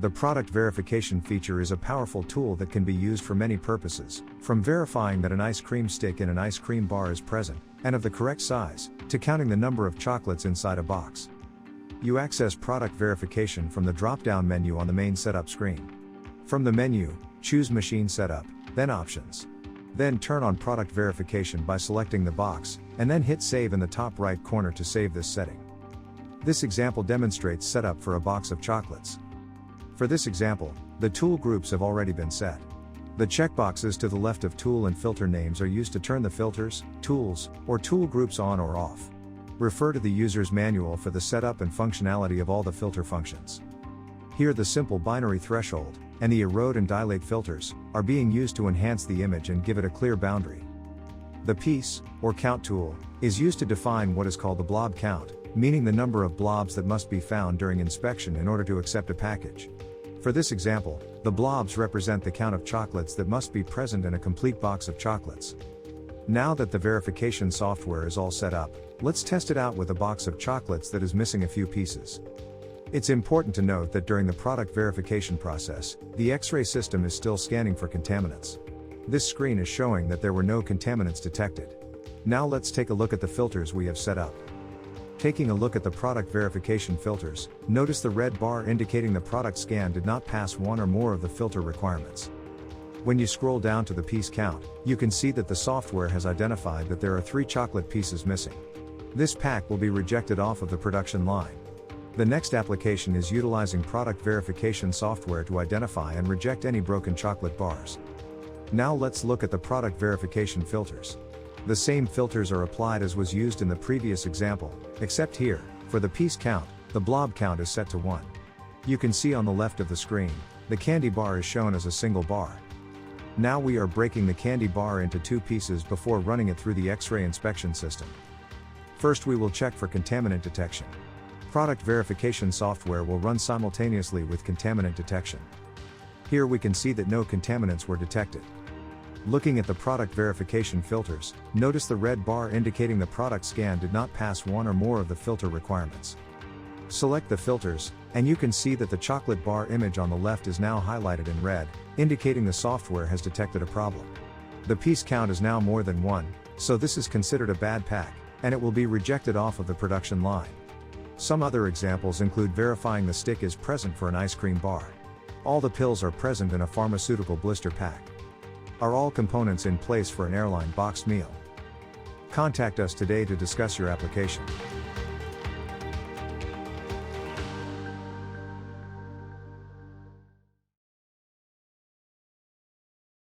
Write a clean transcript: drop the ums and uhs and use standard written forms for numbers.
The product verification feature is a powerful tool that can be used for many purposes, from verifying that an ice cream stick in an ice cream bar is present, and of the correct size, to counting the number of chocolates inside a box. You access product verification from the drop-down menu on the main setup screen. From the menu, choose Machine Setup, then Options. Then turn on Product Verification by selecting the box, and then hit Save in the top right corner to save this setting. This example demonstrates setup for a box of chocolates. For this example, the tool groups have already been set. The checkboxes to the left of tool and filter names are used to turn the filters, tools, or tool groups on or off. Refer to the user's manual for the setup and functionality of all the filter functions. Here the simple binary threshold, and the erode and dilate filters, are being used to enhance the image and give it a clear boundary. The piece, or count tool, is used to define what is called the blob count, meaning the number of blobs that must be found during inspection in order to accept a package. For this example, the blobs represent the count of chocolates that must be present in a complete box of chocolates. Now that the verification software is all set up, let's test it out with a box of chocolates that is missing a few pieces. It's important to note that during the product verification process, the X-ray system is still scanning for contaminants. This screen is showing that there were no contaminants detected. Now let's take a look at the filters we have set up. Taking a look at the product verification filters, notice the red bar indicating the product scan did not pass one or more of the filter requirements. When you scroll down to the piece count, you can see that the software has identified that there are 3 chocolate pieces missing. This pack will be rejected off of the production line. The next application is utilizing product verification software to identify and reject any broken chocolate bars. Now let's look at the product verification filters. The same filters are applied as was used in the previous example, except here, for the piece count, the blob count is set to 1. You can see on the left of the screen, the candy bar is shown as a single bar. Now we are breaking the candy bar into 2 pieces before running it through the X-ray inspection system. First we will check for contaminant detection. Product verification software will run simultaneously with contaminant detection. Here we can see that no contaminants were detected. Looking at the product verification filters, notice the red bar indicating the product scan did not pass one or more of the filter requirements. Select the filters, and you can see that the chocolate bar image on the left is now highlighted in red, indicating the software has detected a problem. The piece count is now more than 1, so this is considered a bad pack, and it will be rejected off of the production line. Some other examples include verifying the stick is present for an ice cream bar. All the pills are present in a pharmaceutical blister pack. Are all components in place for an airline boxed meal? Contact us today to discuss your application.